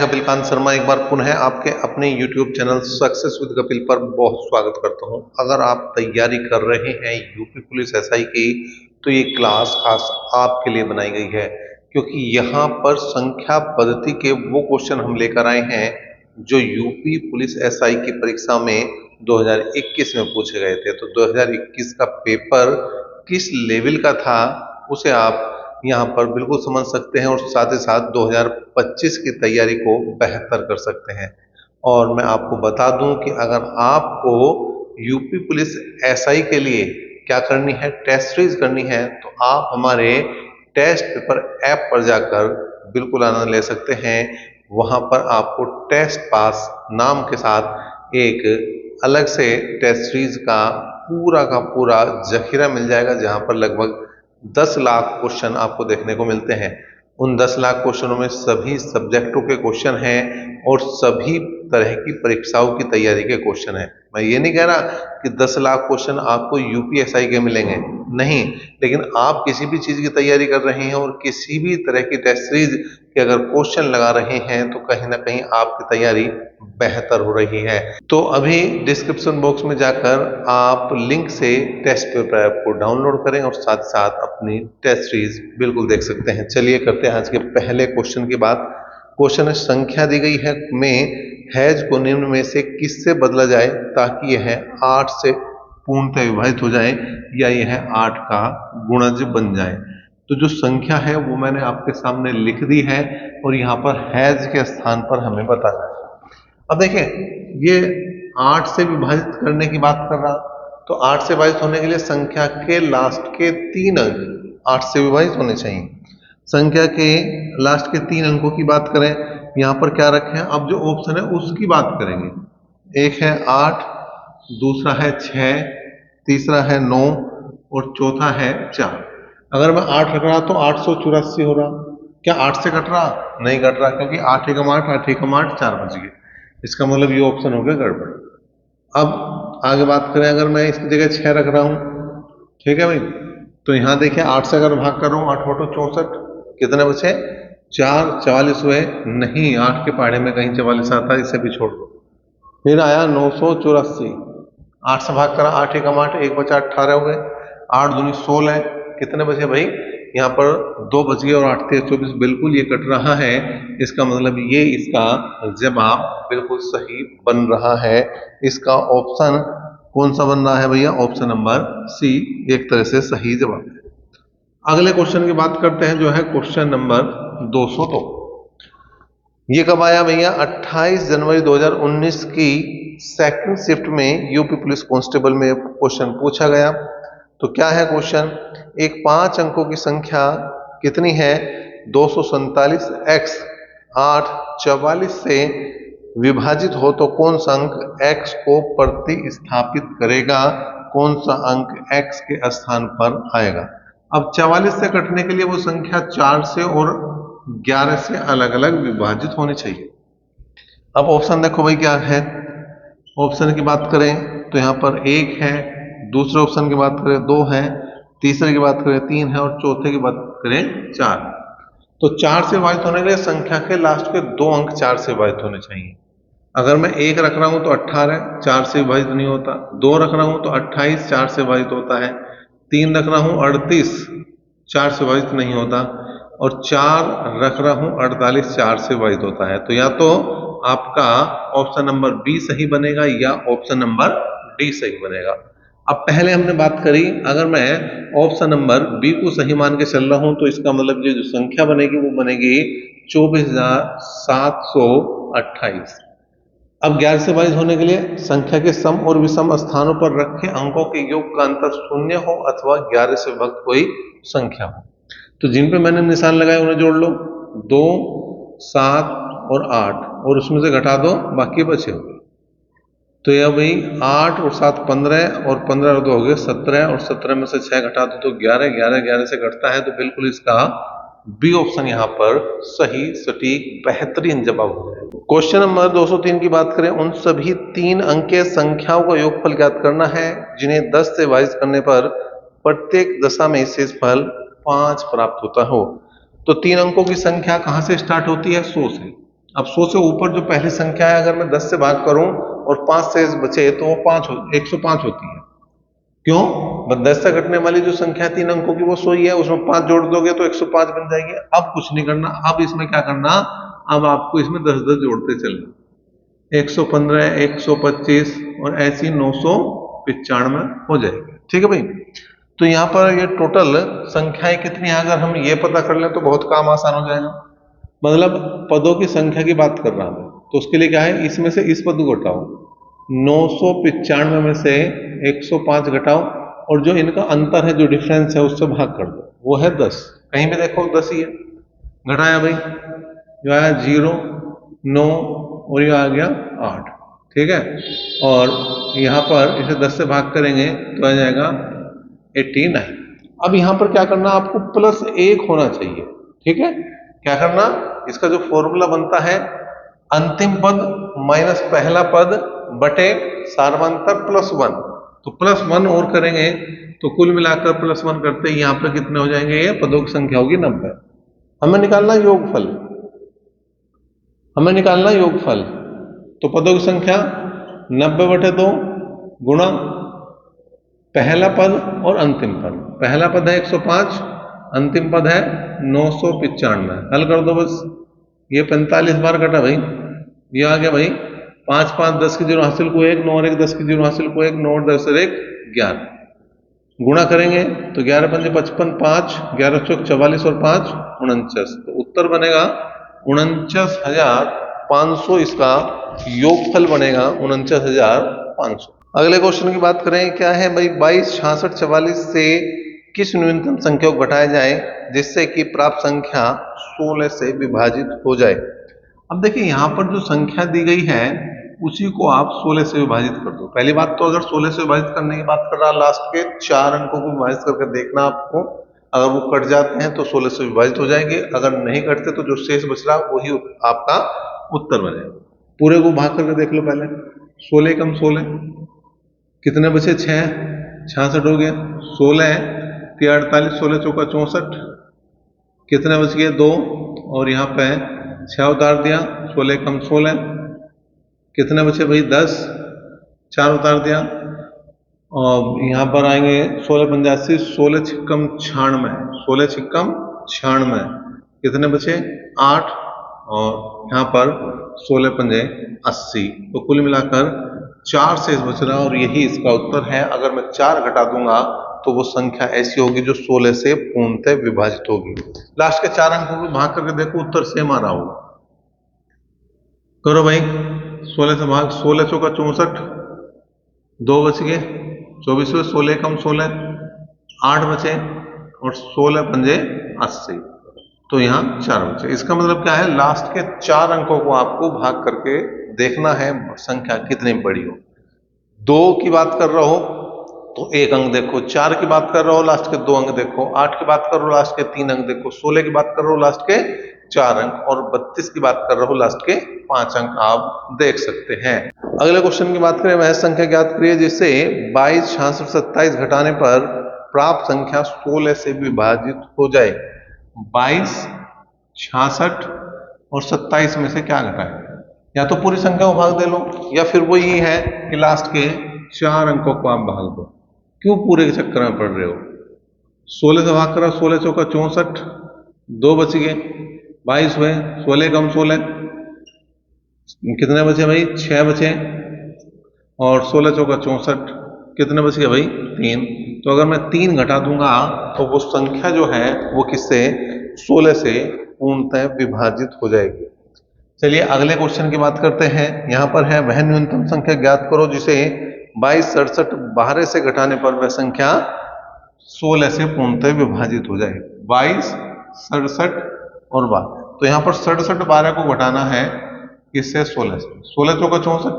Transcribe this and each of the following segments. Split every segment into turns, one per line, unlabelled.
कपिल कांत शर्मा एक बार पुनः आपके अपने YouTube channel success with Kapil पर बहुत स्वागत करता हूं। अगर आप तैयारी कर रहे हैं यूपी पुलिस एसआई की, तो ये क्लास खास आपके लिए बनाई गई है, क्योंकि यहाँ पर संख्या पद्धति के वो क्वेश्चन हम लेकर आए हैं जो यूपी पुलिस एसआई की परीक्षा में 2021 में पूछे गए थे। तो 2021 का पेपर किस लेवल का था उसे आप यहाँ पर बिल्कुल समझ सकते हैं और साथ ही साथ 2025 की तैयारी को बेहतर कर सकते हैं। और मैं आपको बता दूं कि अगर आपको यूपी पुलिस एसआई के लिए क्या करनी है, टेस्ट सीरीज करनी है, तो आप हमारे टेस्ट पेपर ऐप पर जाकर बिल्कुल आनंद ले सकते हैं। वहां पर आपको टेस्ट पास नाम के साथ एक अलग से टेस्ट सीरीज का पूरा जखीरा मिल जाएगा, जहां पर लगभग 10 लाख क्वेश्चन आपको देखने को मिलते हैं। उन 10 लाख क्वेश्चनों में सभी सब्जेक्टों के क्वेश्चन हैं और सभी तरह की परीक्षाओं की तैयारी के क्वेश्चन हैं। मैं ये नहीं कह रहा कि 10 लाख क्वेश्चन आपको यूपीएसआई के मिलेंगे, नहीं, लेकिन आप किसी भी चीज की तैयारी कर रहे हैं और किसी भी तरह की टेस्ट सीरीज के अगर क्वेश्चन लगा रहे हैं, तो कहीं ना कहीं आपकी तैयारी बेहतर हो रही है। तो अभी डिस्क्रिप्शन बॉक्स में जाकर आप लिंक से टेस्ट पेपर ऐप को डाउनलोड करें और साथ साथ अपनी टेस्ट सीरीज बिल्कुल देख सकते हैं। चलिए करते हैं आज के पहले क्वेश्चन की बात। क्वेश्चन संख्या दी गई है में हैज को निम्न में से किससे बदला जाए ताकि यह 8 से पूर्णतः विभाजित हो जाए या यह 8 का गुणज बन जाए। तो जो संख्या है वो मैंने आपके सामने लिख दी है और यहाँ पर हैज के स्थान पर हमें बताना है। अब देखिए, ये 8 से विभाजित करने की बात कर रहा, तो 8 से विभाजित होने के लिए संख्या के लास्ट के 3 अंक 8 से विभाजित होने चाहिए। संख्या के लास्ट के 3 अंकों की बात करें, यहाँ पर क्या रखें, अब जो ऑप्शन है उसकी बात करेंगे। एक है 8, दूसरा है 6, तीसरा है 9 और चौथा है 4। अगर मैं 8 रख रहा तो 884 हो रहा। क्या 8 से कट रहा? नहीं कट रहा, क्योंकि 8 एकम 8, 8 एकम 8, 4 बच गए। इसका मतलब ये ऑप्शन हो गया गड़बड़। अब आगे बात करें, अगर मैं इसकी जगह 6 रख रहा हूं, ठीक है भाई, तो यहां देखिए 8 से अगर भाग कर रहा हूं, 8 बटो 64, कितने बचे? 4, 44 हुए नहीं, 8 के पहाड़े में कहीं 44 आता है, इसे भी छोड़ दो। फिर आया 984, 8 से भाग करा, 8 एकम 8, 1 बचा 18 हो गए, 8 दूनी 16, कितने बचे भाई? यहाँ पर 2 बच गए और 8 3 24, बिल्कुल ये कट रहा है। इसका मतलब ये इसका जवाब बिल्कुल सही बन रहा है। इसका ऑप्शन कौन सा बन रहा है भैया? ऑप्शन नंबर सी एक तरह से सही जवाब है। अगले क्वेश्चन की बात करते हैं, जो है क्वेश्चन नंबर 202। ये कब आया भैया? 28 जनवरी 2019 की सेकंड शिफ्ट में यूपी पुलिस कांस्टेबल में क्वेश्चन पूछा गया। तो क्या है क्वेश्चन? एक 5 अंकों की संख्या कितनी है? 247 x 8 44 से विभाजित हो तो कौन सा अंक x को प्रतिस्थापित करेगा? कौन सा अंक x के स्थान पर आएगा? अब 44 से कटने के लिए वो संख्या 4 से और 11 से अलग अलग विभाजित होनी चाहिए। अब ऑप्शन देखो भाई क्या है। ऑप्शन की बात करें तो यहाँ पर 1 है, दूसरे ऑप्शन की बात करें 2 है, तीसरे की बात करें 3 है और चौथे की बात करें 4। तो 4 से विभाजित होने के लिए संख्या के लास्ट के 2 अंक 4 से विभाजित होने चाहिए। अगर मैं 1 रख रहा हूं तो 18 4 से विभाजित नहीं होता, 2 रख रहा हूं तो 28 4 से विभाजित होता है, 3 रख रहा हूं 38 4 से विभाजित नहीं होता और 4 रख रहा हूं 48 4 से विभाजित होता है। तो या तो आपका ऑप्शन नंबर बी सही बनेगा या ऑप्शन नंबर डी सही बनेगा। अब पहले हमने बात करी, अगर मैं ऑप्शन नंबर बी को सही मान के चल रहा हूं तो इसका मतलब ये जो संख्या बनेगी वो बनेगी 24,728। अब 11 से विभाजित होने के लिए संख्या के सम और विषम स्थानों पर रखे अंकों के योग का अंतर 0 हो अथवा 11 से विभक्त कोई संख्या हो। तो जिन पे मैंने निशान लगाए उन्हें जोड़ लो, 2 7 और 8 और उसमें से घटा दो, बाकी बचे हुए। तो यह भाई 8 और 7 15 और 15 और 2 हो गए 17 और 17 में से 6 घटा दो तो 11, 11 11 से घटता है। तो बिल्कुल इसका बी ऑप्शन यहाँ पर सही सटीक बेहतरीन जवाब हो जाएगा। क्वेश्चन नंबर 203 की बात करें, उन सभी 3 अंकीय संख्याओं का योगफल ज्ञात करना है जिन्हें 10 से विभाजित करने पर प्रत्येक दशा में शेषफल 5 प्राप्त होता हो। तो 3 अंकों की संख्या कहां से स्टार्ट होती है? 100 से। अब 100 से ऊपर जो पहली संख्या है अगर मैं 10 से भाग करूं और 5 से बचे तो वो 105 होती है। क्यों? 10 से घटने वाली जो संख्या 3 अंकों की वो 100 ही है, उसमें 5 जोड़ दोगे तो 105 बन जाएगी। अब कुछ नहीं करना, अब इसमें क्या करना, अब आपको इसमें 10-10 जोड़ते चलना, 115, 125 और ऐसी 995 हो जाएगी। ठीक है भाई। तो यहाँ पर ये टोटल संख्याएं कितनी है अगर हम ये पता कर लें तो बहुत काम आसान हो जाएगा। मतलब पदों की संख्या की बात कर रहा हूं तो उसके लिए क्या है, इसमें से इस पद को घटाओ, 995 में से 105 घटाओ और जो इनका अंतर है, जो डिफरेंस है, उससे भाग कर दो, वो है 10। कहीं भी देखो 10 ही है। घटाया भाई, जो आया 0, 9 और ये आ गया 8। ठीक है, और यहाँ पर इसे 10 से भाग करेंगे तो आ जाएगा 89। अब यहाँ पर क्या करना, आपको +1 होना चाहिए। ठीक है, क्या करना, इसका जो फॉर्मूला बनता है, अंतिम पद माइनस पहला पद बटे सार्वंतर +1, तो +1 और करेंगे तो कुल मिलाकर +1 करते ही यहाँ पर कितने हो जाएंगे, ये पदों की संख्या होगी 90। हमें निकालना योगफल, हमें निकालना योगफल। तो पदों की संख्या 90/2 गुणा पहला पद और अंतिम पद। पहला पद है 105, अंतिम पद है 995। हल कर दो बस, ये 45 बार कटा भाई, ये आ गया भाई 5 5 10 की 0 हासिल को 1, 9 और 1 10 की 0 हासिल को 1, 9 और 10 और 1 11। गुणा करेंगे तो 11 पंजे 55, 5 11 चौक 44 और 5 49। तो उत्तर बनेगा 49,500, इसका योगफल बनेगा 49,500। अगले क्वेश्चन की बात करें, क्या है भाई, 22, 66, 44 से किस न्यूनतम संख्या को घटाया जाए जिससे कि प्राप्त संख्या 16 से विभाजित हो जाए। अब देखिए यहाँ पर जो संख्या दी गई है उसी को आप 16 से विभाजित कर दो। पहली बात तो अगर 16 से विभाजित करने की बात कर रहा, लास्ट के 4 अंकों को विभाजित करके देखना आपको, अगर वो कट जाते हैं तो 16 से विभाजित हो जाएंगे, अगर नहीं कटते तो जो शेष बच रहा वही आपका उत्तर बनेगा। पूरे को भाग करके देख लो पहले, 16 कम 16 कितने बचे, 6, 66 हो गया, 16 48, 16 चौका 64, कितने बच गए, 2, और यहाँ पे 6 उतार दिया, 16 कम 16 कितने बचे भाई, 10, 4 उतार दिया, और यहाँ पर आएंगे 16 85, 16 छिक्कम 96, 16 छिक्कम 96 कितने बचे, 8, और यहाँ पर 16 पंजे 80। तो कुल मिलाकर 4 शेष बच रहा और यही इसका उत्तर है। अगर मैं 4 घटा दूंगा तो वो संख्या ऐसी होगी जो 16 से पूर्णतः विभाजित होगी। लास्ट के 4 अंकों को भाग करके देखो, उत्तर सेम आ रहा होगा। करो भाई, 16 से भाग, 16 चौका 64, 2 बच गए, 24 में 16 कम 16 8 बचे, और 16 पंजे 80, तो यहाँ 4 बचे। इसका मतलब क्या है, लास्ट के 4 अंकों को आपको भाग करके देखना है संख्या कितनी बड़ी हो। 2 की बात कर रहा हो तो 1 अंक देखो, 4 की बात कर रहा हो लास्ट के 2 अंक देखो, 8 की बात कर रहा हो लास्ट के 3 अंक देखो, 16 की बात कर रहा हो लास्ट के 4 अंक, और 32 की बात कर रहा हो लास्ट के 5 अंक आप देख सकते हैं। अगले क्वेश्चन की बात करें, वह संख्या ज्ञात करिए जिससे 22, 66, 27 घटाने पर प्राप्त संख्या 16 से विभाजित हो जाए। 22, 66 और 27 में से क्या घटाए, या तो पूरी संख्या को भाग दे लो, या फिर वो ये है कि लास्ट के 4 अंकों को आप भाग दो। क्यों पूरे के चक्कर में पड़ रहे हो, 16 से भाग करा, 16 चौका 64, 2 बच गए, 22 हुए, 16 कम 16 कितने बचे भाई, 6 बचे, और 16 चौका 64 कितने बच गए भाई, 3। तो अगर मैं 3 घटा दूंगा तो वो संख्या जो है वो किससे, 16 से पूर्णतः विभाजित हो जाएगी। चलिए अगले क्वेश्चन की बात करते हैं। यहाँ पर है, वह न्यूनतम संख्या ज्ञात करो जिसे 22, 67 12 से घटाने पर वह संख्या 16 से पूर्णतः विभाजित हो जाए। 22, 67 और 12, तो यहाँ पर 67 12 को घटाना है किससे, 16 से। 16 चौका 64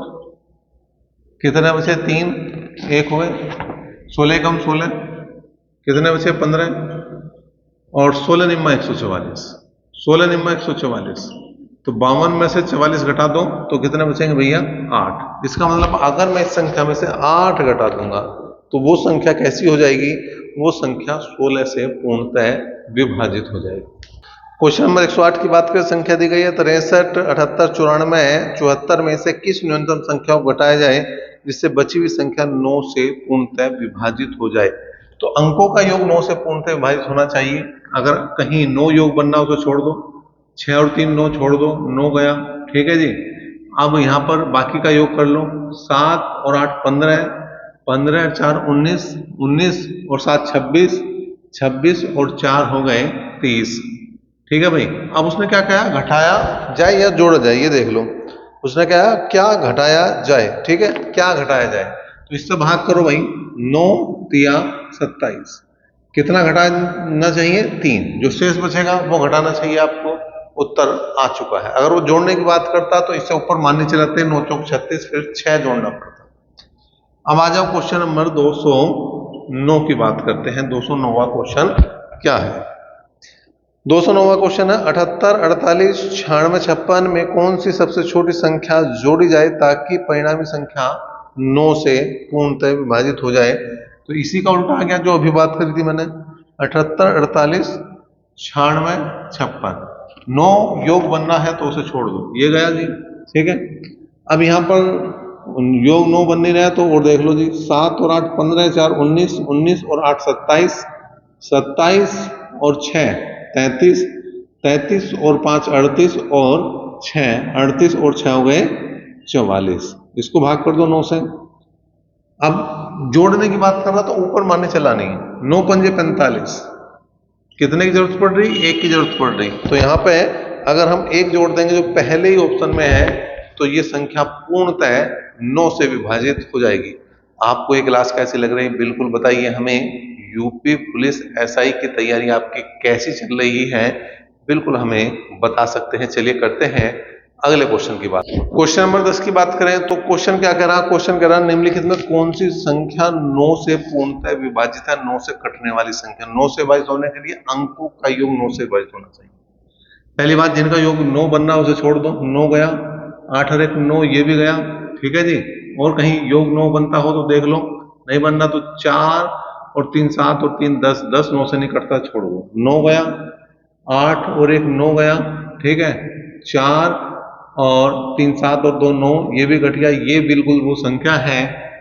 कितने बचे, 3, 1 हुए, 16 कम 16 कितने बचे, 15, और 16 निम्मा 144, 16 निम्मा 144, तो 52 में से 44 घटा दो तो कितने बचेंगे भैया, 8। इसका मतलब अगर मैं इस संख्या में से 8 घटा दूंगा तो वो संख्या कैसी हो जाएगी, वो संख्या 16 से पूर्णतः विभाजित हो जाएगी। क्वेश्चन नंबर 108 की बात करें, संख्या दी गई है 63, 78, 94, 74 में से किस न्यूनतम संख्या को घटाया जाए जिससे बची हुई संख्या 9 से पूर्णतः विभाजित हो जाए। तो अंकों का योग 9 से पूर्णतः विभाजित होना चाहिए। अगर कहीं 9 योग बनना हो तो छोड़ दो, 6 और 3 9 छोड़ दो, 9 गया। ठीक है जी। अब यहाँ पर बाकी का योग कर लो, 7 और 8 15, 15 और 4 19, 19 और 7 26, 26 और 4 हो गए 30। ठीक है भाई। अब उसने क्या कहा, घटाया जाए या जोड़ा जाए, ये देख लो। उसने कहा क्या घटाया जाए। ठीक है, क्या घटाया जाए, तो इससे भाग करो भाई। 9 तिया 27, कितना घटाना चाहिए, 3। जो शेष बचेगा वो घटाना चाहिए आपको। उत्तर आ चुका है। अगर वो जोड़ने की बात करता तो इससे ऊपर मानने चलाते 9 चौक 36, फिर 6 जोड़ना पड़ता। अब आ जाओ क्वेश्चन नंबर 209 की बात करते हैं। 209वां क्वेश्चन क्या है। 209वां क्वेश्चन है 78, 48, 96, 56 में कौन सी सबसे छोटी संख्या जोड़ी जाए ताकि परिणामी संख्या 9 से पूर्णतः विभाजित हो जाए। तो इसी का उल्टा आ गया जो अभी बात करी थी मैंने। 78, 48, 96, 56, 9 योग बनना है तो उसे छोड़ दो, ये गया जी। ठीक है। अब यहाँ पर योग 9 बन नहीं रहा है तो और देख लो जी। 7 और 8 15, 4 19, 19 और 8 27, 27 और 6 33, 33 और 5 38 और 6 38 और 6 हो गए 44। इसको भाग कर दो 9 से। अब जोड़ने की बात कर रहा तो ऊपर मानने चला नहीं। 9 पंजे 45, कितने की जरूरत पड़ रही, 1 की जरूरत पड़ रही। तो यहाँ पे अगर हम 1 जोड़ देंगे जो पहले ही ऑप्शन में है तो ये संख्या पूर्णतः 9 से विभाजित हो जाएगी। आपको ये क्लास कैसी लग रही है बिल्कुल बताइए हमें। यूपी पुलिस एसआई की तैयारी आपकी कैसी चल रही है बिल्कुल हमें बता सकते हैं। चलिए करते हैं अगले क्वेश्चन की बात। क्वेश्चन नंबर 10 की बात करें तो क्वेश्चन क्या कह रहा है, क्वेश्चन कह रहा है निम्नलिखित में कौन सी संख्या 9 से पूर्णतः विभाजित है। 9 से कटने वाली संख्या, 9 से विभाजित होने के लिए अंकों का योग 9 से विभाजित होना चाहिए। पहली बात, जिनका योग 9 बनना उसे छोड़ दो, 9 गया। 8 और 1 9, ये भी गया। ठीक है जी। और कहीं योग 9 बनता हो तो देख लो, नहीं बनना तो 4 और 3 7 और 3 10, 10 9 से नहीं कटता, छोड़ दो। 9 गया, 8 और 1 9 गया। ठीक है। 4 और 3 7 और 2 9, ये भी घट गया। ये बिल्कुल वो संख्या है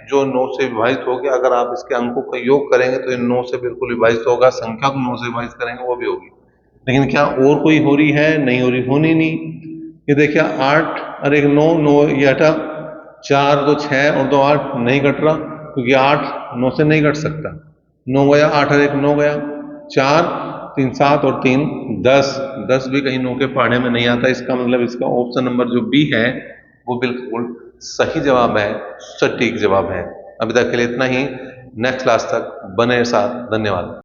जो 9 से विभाजित होगी। अगर आप इसके अंकों का योग करेंगे तो ये 9 से बिल्कुल विभाजित होगा। संख्या को 9 से विभाजित करेंगे वो भी होगी। लेकिन क्या और कोई हो रही है, नहीं हो रही, होनी नहीं। ये देखिए 8 और 1 9 9, ये हटा। 4 2 6 और 2 8, नहीं कट रहा क्योंकि 8 9 से नहीं कट सकता। 9 गया, 8 और 1 9 गया। 4 3 7 और 3 10, 10 भी कहीं 9 के पहाड़े में नहीं आता। इसका मतलब इसका ऑप्शन नंबर जो बी है वो बिल्कुल सही जवाब है, सटीक जवाब है। अभी तक के लिए इतना ही। नेक्स्ट क्लास तक बने साथ, धन्यवाद।